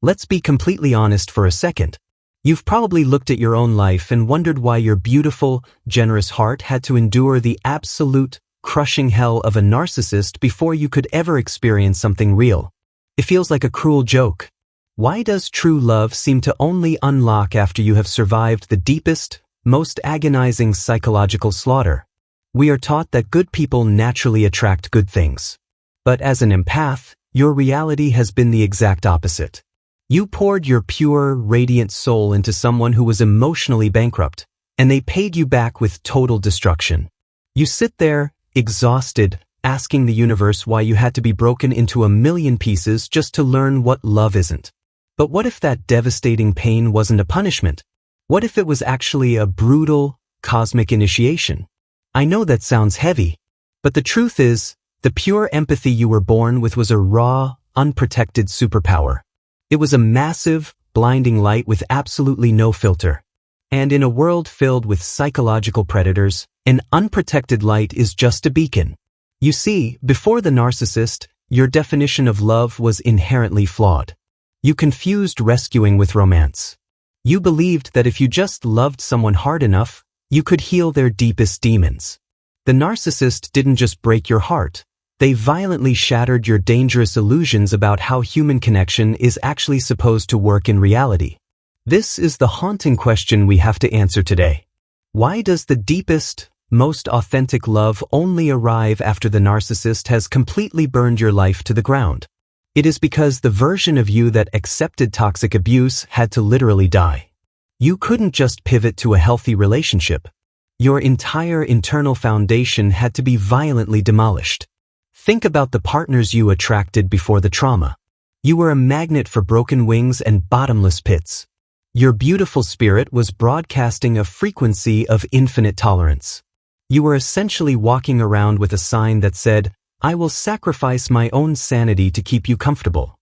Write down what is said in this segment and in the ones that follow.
Let's be completely honest for a second. You've probably looked at your own life and wondered why your beautiful, generous heart had to endure the absolute, crushing hell of a narcissist before you could ever experience something real. It feels like a cruel joke. Why does true love seem to only unlock after you have survived the deepest, most agonizing psychological slaughter? We are taught that good people naturally attract good things. But as an empath, your reality has been the exact opposite. You poured your pure, radiant soul into someone who was emotionally bankrupt, and they paid you back with total destruction. You sit there, exhausted, asking the universe why you had to be broken into a million pieces just to learn what love isn't. But what if that devastating pain wasn't a punishment? What if it was actually a brutal, cosmic initiation? I know that sounds heavy, but the truth is, the pure empathy you were born with was a raw, unprotected superpower. It was a massive, blinding light with absolutely no filter. And in a world filled with psychological predators, an unprotected light is just a beacon. You see, before the narcissist, your definition of love was inherently flawed. You confused rescuing with romance. You believed that if you just loved someone hard enough, you could heal their deepest demons. The narcissist didn't just break your heart. They violently shattered your dangerous illusions about how human connection is actually supposed to work in reality. This is the haunting question we have to answer today. Why does the deepest, most authentic love only arrive after the narcissist has completely burned your life to the ground? It is because the version of you that accepted toxic abuse had to literally die. You couldn't just pivot to a healthy relationship. Your entire internal foundation had to be violently demolished. Think about the partners you attracted before the trauma. You were a magnet for broken wings and bottomless pits. Your beautiful spirit was broadcasting a frequency of infinite tolerance. You were essentially walking around with a sign that said, "I will sacrifice my own sanity to keep you comfortable."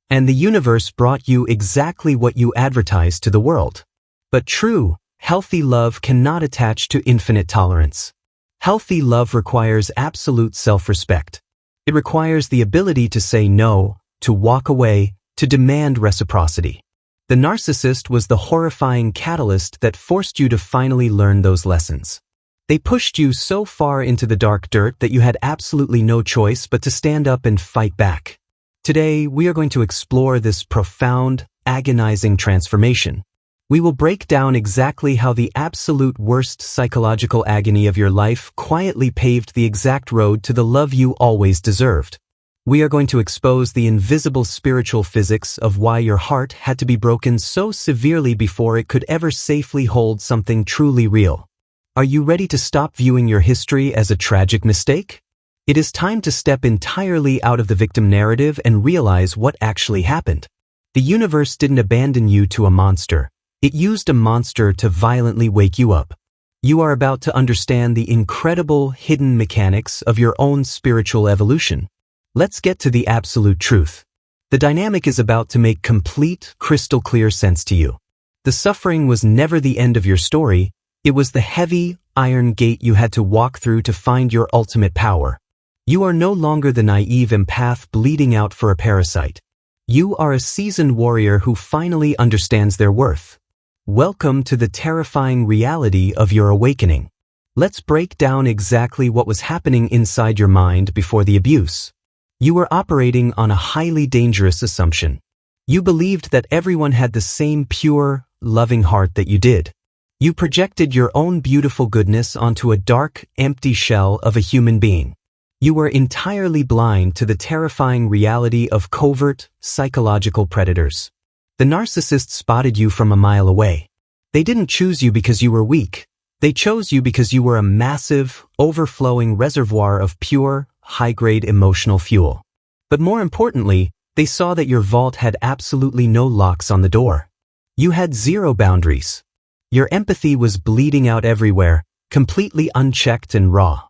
And the universe brought you exactly what you advertised to the world. But true, healthy love cannot attach to infinite tolerance. Healthy love requires absolute self-respect. It requires the ability to say no, to walk away, to demand reciprocity. The narcissist was the horrifying catalyst that forced you to finally learn those lessons. They pushed you so far into the dark dirt that you had absolutely no choice but to stand up and fight back. Today, we are going to explore this profound, agonizing transformation. We will break down exactly how the absolute worst psychological agony of your life quietly paved the exact road to the love you always deserved. We are going to expose the invisible spiritual physics of why your heart had to be broken so severely before it could ever safely hold something truly real. Are you ready to stop viewing your history as a tragic mistake? It is time to step entirely out of the victim narrative and realize what actually happened. The universe didn't abandon you to a monster. It used a monster to violently wake you up. You are about to understand the incredible hidden mechanics of your own spiritual evolution. Let's get to the absolute truth. The dynamic is about to make complete, crystal clear sense to you. The suffering was never the end of your story. It was the heavy, iron gate you had to walk through to find your ultimate power. You are no longer the naive empath bleeding out for a parasite. You are a seasoned warrior who finally understands their worth. Welcome to the terrifying reality of your awakening. Let's break down exactly what was happening inside your mind before the abuse. You were operating on a highly dangerous assumption. You believed that everyone had the same pure, loving heart that you did. You projected your own beautiful goodness onto a dark, empty shell of a human being. You were entirely blind to the terrifying reality of covert, psychological predators. The narcissist spotted you from a mile away. They didn't choose you because you were weak. They chose you because you were a massive, overflowing reservoir of pure, high-grade emotional fuel. But more importantly, they saw that your vault had absolutely no locks on the door. You had zero boundaries. Your empathy was bleeding out everywhere, completely unchecked and raw.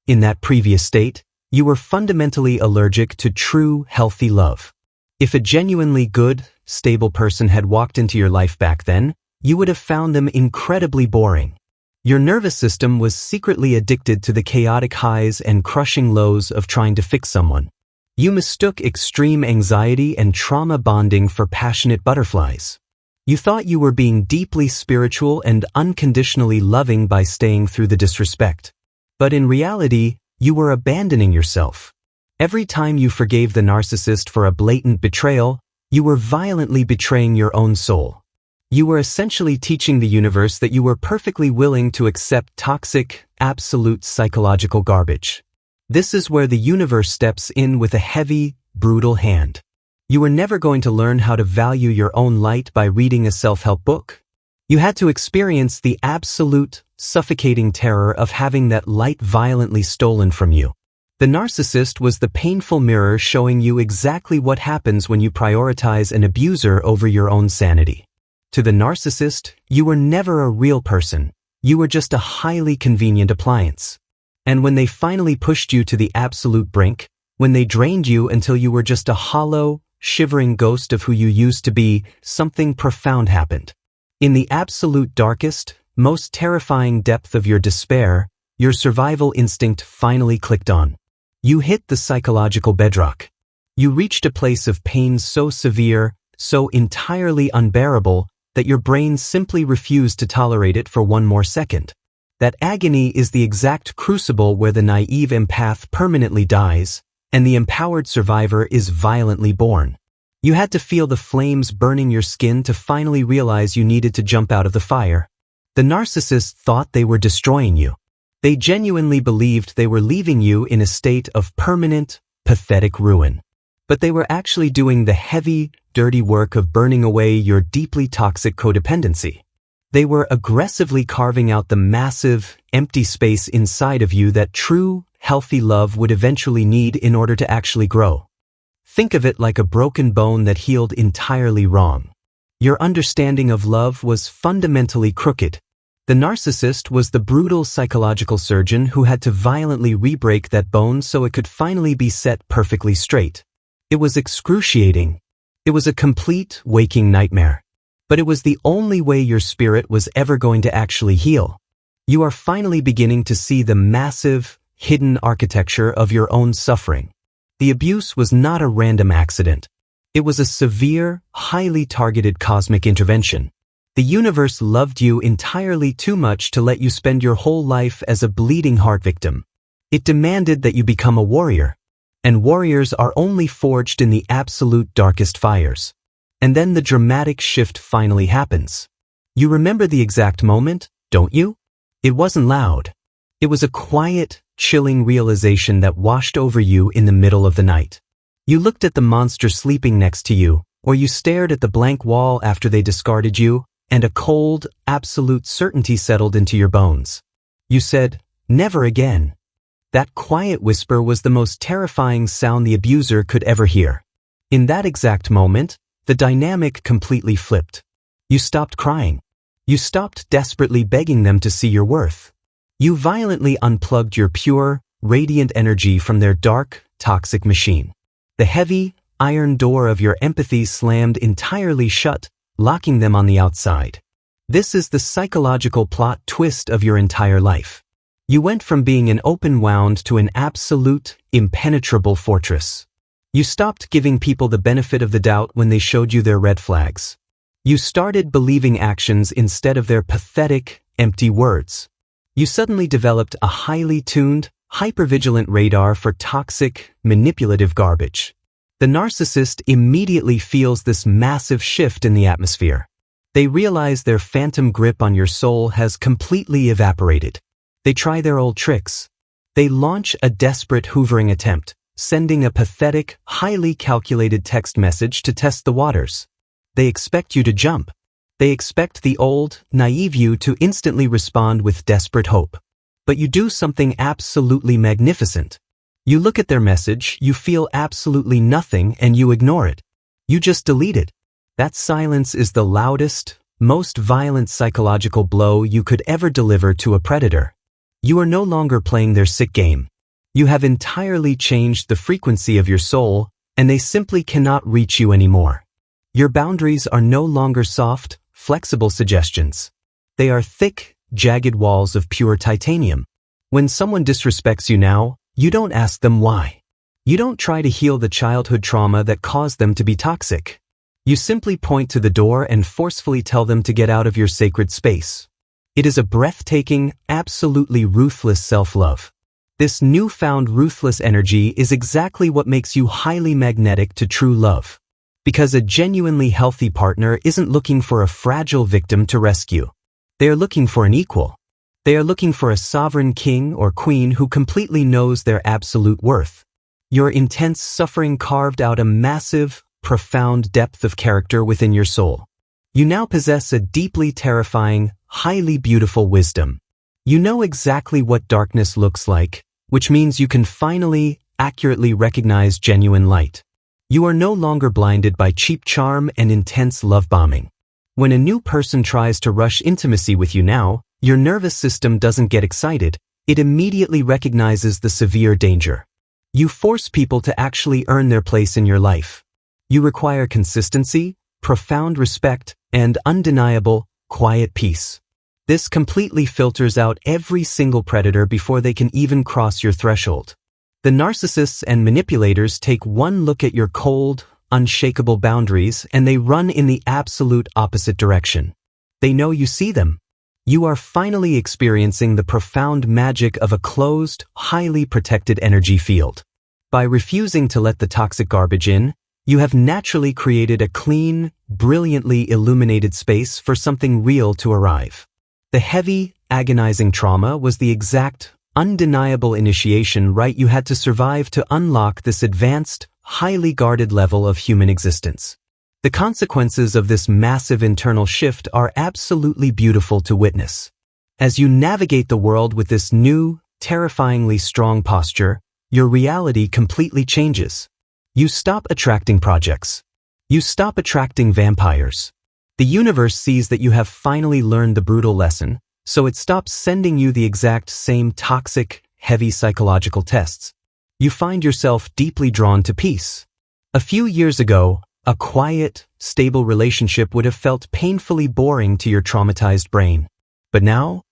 In that previous state, you were fundamentally allergic to true, healthy love. If a genuinely good, stable person had walked into your life back then, you would have found them incredibly boring. Your nervous system was secretly addicted to the chaotic highs and crushing lows of trying to fix someone. You mistook extreme anxiety and trauma bonding for passionate butterflies. You thought you were being deeply spiritual and unconditionally loving by staying through the disrespect. But in reality, you were abandoning yourself. Every time you forgave the narcissist for a blatant betrayal, you were violently betraying your own soul. You were essentially teaching the universe that you were perfectly willing to accept toxic, absolute psychological garbage. This is where the universe steps in with a heavy, brutal hand. You were never going to learn how to value your own light by reading a self-help book. You had to experience the absolute, suffocating terror of having that light violently stolen from you. The narcissist was the painful mirror showing you exactly what happens when you prioritize an abuser over your own sanity. To the narcissist, you were never a real person. You were just a highly convenient appliance. And when they finally pushed you to the absolute brink, when they drained you until you were just a hollow, shivering ghost of who you used to be, something profound happened. In the absolute darkest, most terrifying depth of your despair, your survival instinct finally clicked on. You hit the psychological bedrock. You reached a place of pain so severe, so entirely unbearable, that your brain simply refused to tolerate it for one more second. That agony is the exact crucible where the naive empath permanently dies, and the empowered survivor is violently born. You had to feel the flames burning your skin to finally realize you needed to jump out of the fire. The narcissist thought they were destroying you. They genuinely believed they were leaving you in a state of permanent, pathetic ruin. But they were actually doing the heavy, dirty work of burning away your deeply toxic codependency. They were aggressively carving out the massive, empty space inside of you that true, healthy love would eventually need in order to actually grow. Think of it like a broken bone that healed entirely wrong. Your understanding of love was fundamentally crooked. The narcissist was the brutal psychological surgeon who had to violently re-break that bone so it could finally be set perfectly straight. It was excruciating. It was a complete, waking nightmare. But it was the only way your spirit was ever going to actually heal. You are finally beginning to see the massive, hidden architecture of your own suffering. The abuse was not a random accident. It was a severe, highly targeted cosmic intervention. The universe loved you entirely too much to let you spend your whole life as a bleeding heart victim. It demanded that you become a warrior. And warriors are only forged in the absolute darkest fires. And then the dramatic shift finally happens. You remember the exact moment, don't you? It wasn't loud. It was a quiet, chilling realization that washed over you in the middle of the night. You looked at the monster sleeping next to you, or you stared at the blank wall after they discarded you, and a cold, absolute certainty settled into your bones. You said, "Never again." That quiet whisper was the most terrifying sound the abuser could ever hear. In that exact moment, the dynamic completely flipped. You stopped crying. You stopped desperately begging them to see your worth. You violently unplugged your pure, radiant energy from their dark, toxic machine. The heavy, iron door of your empathy slammed entirely shut, locking them on the outside. This is the psychological plot twist of your entire life. You went from being an open wound to an absolute, impenetrable fortress. You stopped giving people the benefit of the doubt when they showed you their red flags. You started believing actions instead of their pathetic, empty words. You suddenly developed a highly tuned, hypervigilant radar for toxic, manipulative garbage. The narcissist immediately feels this massive shift in the atmosphere. They realize their phantom grip on your soul has completely evaporated. They try their old tricks. They launch a desperate hoovering attempt, sending a pathetic, highly calculated text message to test the waters. They expect you to jump. They expect the old, naive you to instantly respond with desperate hope. But you do something absolutely magnificent. You look at their message, you feel absolutely nothing, and you ignore it. You just delete it. That silence is the loudest, most violent psychological blow you could ever deliver to a predator. You are no longer playing their sick game. You have entirely changed the frequency of your soul, and they simply cannot reach you anymore. Your boundaries are no longer soft, flexible suggestions. They are thick, jagged walls of pure titanium. When someone disrespects you now, you don't ask them why. You don't try to heal the childhood trauma that caused them to be toxic. You simply point to the door and forcefully tell them to get out of your sacred space. It is a breathtaking, absolutely ruthless self-love. This newfound ruthless energy is exactly what makes you highly magnetic to true love. Because a genuinely healthy partner isn't looking for a fragile victim to rescue. They are looking for an equal. They are looking for a sovereign king or queen who completely knows their absolute worth. Your intense suffering carved out a massive, profound depth of character within your soul. You now possess a deeply terrifying, highly beautiful wisdom. You know exactly what darkness looks like, which means you can finally, accurately recognize genuine light. You are no longer blinded by cheap charm and intense love bombing. When a new person tries to rush intimacy with you now, your nervous system doesn't get excited, it immediately recognizes the severe danger. You force people to actually earn their place in your life. You require consistency, profound respect, and undeniable, quiet peace. This completely filters out every single predator before they can even cross your threshold. The narcissists and manipulators take one look at your cold, unshakable boundaries and they run in the absolute opposite direction. They know you see them. You are finally experiencing the profound magic of a closed, highly protected energy field. By refusing to let the toxic garbage in, you have naturally created a clean, brilliantly illuminated space for something real to arrive. The heavy, agonizing trauma was the exact, undeniable initiation rite you had to survive to unlock this advanced, highly guarded level of human existence. The consequences of this massive internal shift are absolutely beautiful to witness. As you navigate the world with this new, terrifyingly strong posture, your reality completely changes. You stop attracting projects. You stop attracting vampires. The universe sees that you have finally learned the brutal lesson, so it stops sending you the exact same toxic, heavy psychological tests. You find yourself deeply drawn to peace. A few years ago, a quiet, stable relationship would have felt painfully boring to your traumatized brain. But now,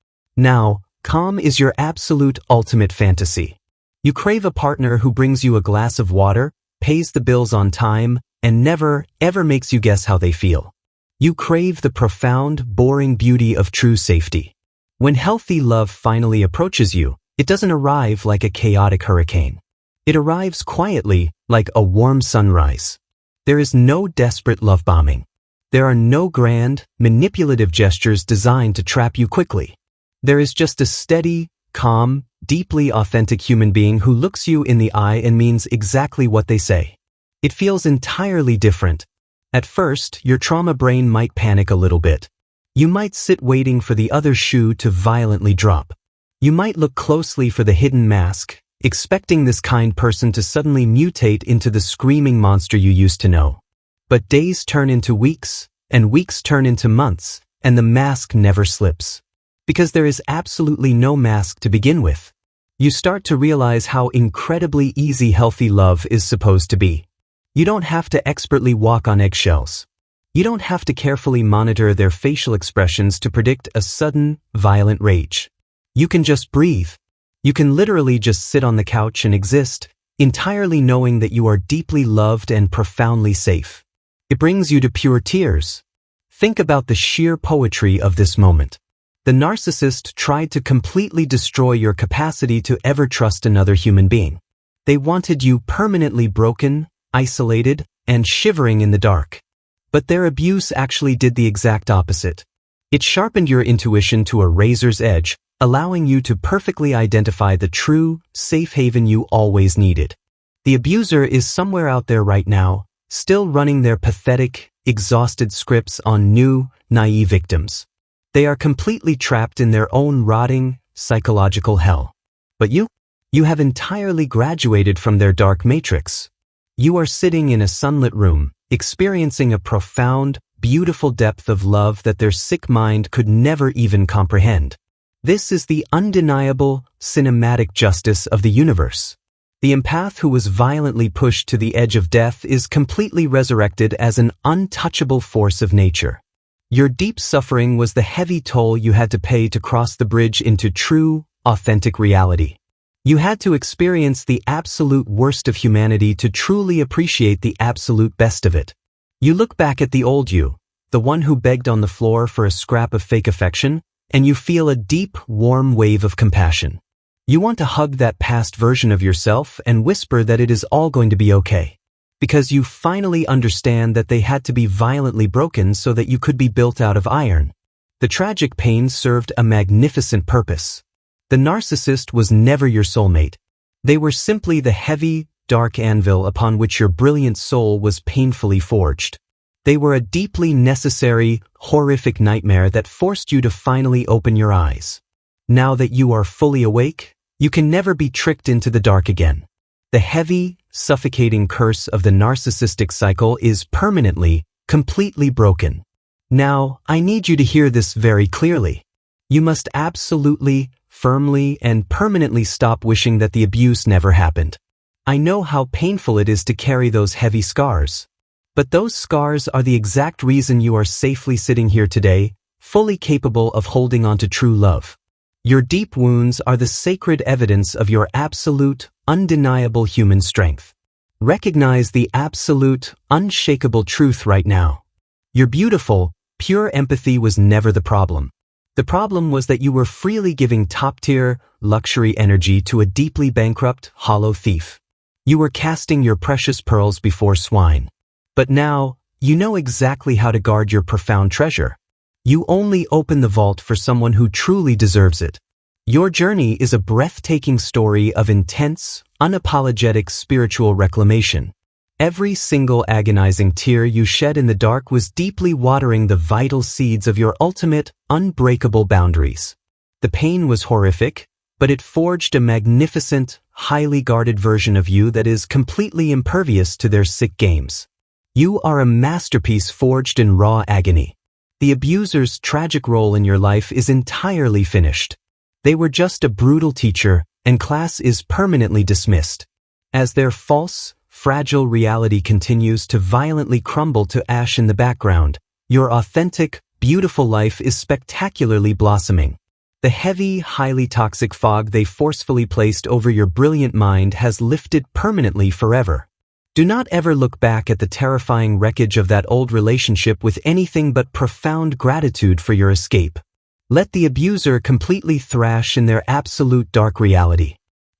calm is your absolute ultimate fantasy. You crave a partner who brings you a glass of water, pays the bills on time, and never, ever makes you guess how they feel. You crave the profound, boring beauty of true safety. When healthy love finally approaches you, it doesn't arrive like a chaotic hurricane. It arrives quietly, like a warm sunrise. There is no desperate love bombing. There are no grand, manipulative gestures designed to trap you quickly. There is just a steady, calm, deeply authentic human being who looks you in the eye and means exactly what they say. It feels entirely different. At first, your trauma brain might panic a little bit. You might sit waiting for the other shoe to violently drop. You might look closely for the hidden mask, expecting this kind person to suddenly mutate into the screaming monster you used to know. But days turn into weeks, and weeks turn into months, and the mask never slips. Because there is absolutely no mask to begin with. You start to realize how incredibly easy healthy love is supposed to be. You don't have to expertly walk on eggshells. You don't have to carefully monitor their facial expressions to predict a sudden, violent rage. You can just breathe. You can literally just sit on the couch and exist, entirely knowing that you are deeply loved and profoundly safe. It brings you to pure tears. Think about the sheer poetry of this moment. The narcissist tried to completely destroy your capacity to ever trust another human being. They wanted you permanently broken, isolated, and shivering in the dark. But their abuse actually did the exact opposite. It sharpened your intuition to a razor's edge, allowing you to perfectly identify the true, safe haven you always needed. The abuser is somewhere out there right now, still running their pathetic, exhausted scripts on new, naive victims. They are completely trapped in their own rotting, psychological hell. But you have entirely graduated from their dark matrix. You are sitting in a sunlit room, experiencing a profound, beautiful depth of love that their sick mind could never even comprehend. This is the undeniable, cinematic justice of the universe. The empath who was violently pushed to the edge of death is completely resurrected as an untouchable force of nature. Your deep suffering was the heavy toll you had to pay to cross the bridge into true, authentic reality. You had to experience the absolute worst of humanity to truly appreciate the absolute best of it. You look back at the old you, the one who begged on the floor for a scrap of fake affection, and you feel a deep, warm wave of compassion. You want to hug that past version of yourself and whisper that it is all going to be okay. Because you finally understand that they had to be violently broken so that you could be built out of iron. The tragic pain served a magnificent purpose. The narcissist was never your soulmate. They were simply the heavy, dark anvil upon which your brilliant soul was painfully forged. They were a deeply necessary, horrific nightmare that forced you to finally open your eyes. Now that you are fully awake, you can never be tricked into the dark again. The heavy, suffocating curse of the narcissistic cycle is permanently, completely broken. Now, I need you to hear this very clearly. You must absolutely, firmly, and permanently stop wishing that the abuse never happened. I know how painful it is to carry those heavy scars. But those scars are the exact reason you are safely sitting here today, fully capable of holding on to true love. Your deep wounds are the sacred evidence of your absolute, undeniable human strength. Recognize the absolute, unshakable truth right now. Your beautiful, pure empathy was never the problem. The problem was that you were freely giving top-tier, luxury energy to a deeply bankrupt, hollow thief. You were casting your precious pearls before swine. But now, you know exactly how to guard your profound treasure. You only open the vault for someone who truly deserves it. Your journey is a breathtaking story of intense, unapologetic spiritual reclamation. Every single agonizing tear you shed in the dark was deeply watering the vital seeds of your ultimate, unbreakable boundaries. The pain was horrific, but it forged a magnificent, highly guarded version of you that is completely impervious to their sick games. You are a masterpiece forged in raw agony. The abuser's tragic role in your life is entirely finished. They were just a brutal teacher, and class is permanently dismissed. As their false, fragile reality continues to violently crumble to ash in the background, your authentic, beautiful life is spectacularly blossoming. The heavy, highly toxic fog they forcefully placed over your brilliant mind has lifted permanently forever. Do not ever look back at the terrifying wreckage of that old relationship with anything but profound gratitude for your escape. Let the abuser completely thrash in their absolute dark reality.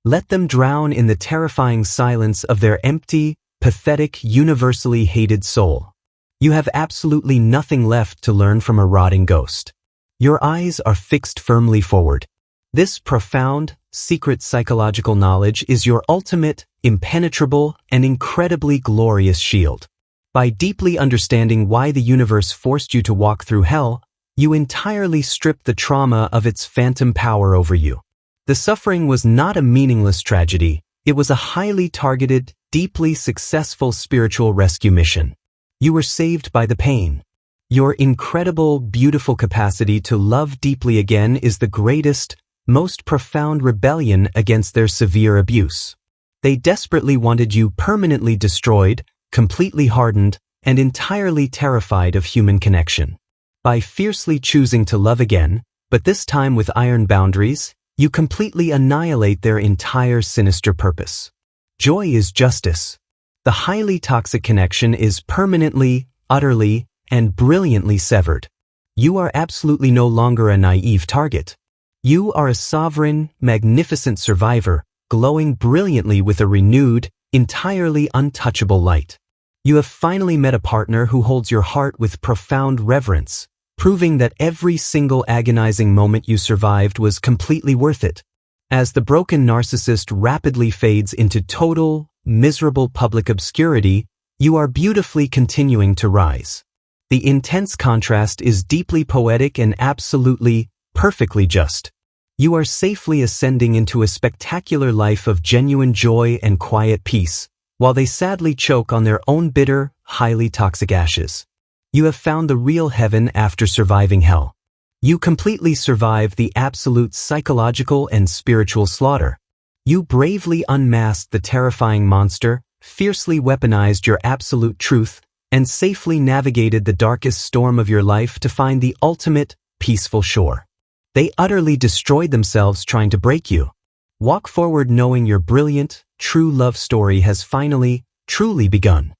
Let them drown in the terrifying silence of their empty, pathetic, universally hated soul. You have absolutely nothing left to learn from a rotting ghost. Your eyes are fixed firmly forward. This profound, secret psychological knowledge is your ultimate, impenetrable, and incredibly glorious shield. By deeply understanding why the universe forced you to walk through hell, you entirely strip the trauma of its phantom power over you. The suffering was not a meaningless tragedy, it was a highly targeted, deeply successful spiritual rescue mission. You were saved by the pain. Your incredible, beautiful capacity to love deeply again is the greatest, most profound rebellion against their severe abuse. They desperately wanted you permanently destroyed, completely hardened, and entirely terrified of human connection. By fiercely choosing to love again, but this time with iron boundaries, you completely annihilate their entire sinister purpose. Joy is justice. The highly toxic connection is permanently, utterly, and brilliantly severed. You are absolutely no longer a naive target. You are a sovereign, magnificent survivor, glowing brilliantly with a renewed, entirely untouchable light. You have finally met a partner who holds your heart with profound reverence, proving that every single agonizing moment you survived was completely worth it. As the broken narcissist rapidly fades into total, miserable public obscurity, you are beautifully continuing to rise. The intense contrast is deeply poetic and absolutely, perfectly just. You are safely ascending into a spectacular life of genuine joy and quiet peace, while they sadly choke on their own bitter, highly toxic ashes. You have found the real heaven after surviving hell. You completely survived the absolute psychological and spiritual slaughter. You bravely unmasked the terrifying monster, fiercely weaponized your absolute truth, and safely navigated the darkest storm of your life to find the ultimate, peaceful shore. They utterly destroyed themselves trying to break you. Walk forward knowing your brilliant, true love story has finally, truly begun.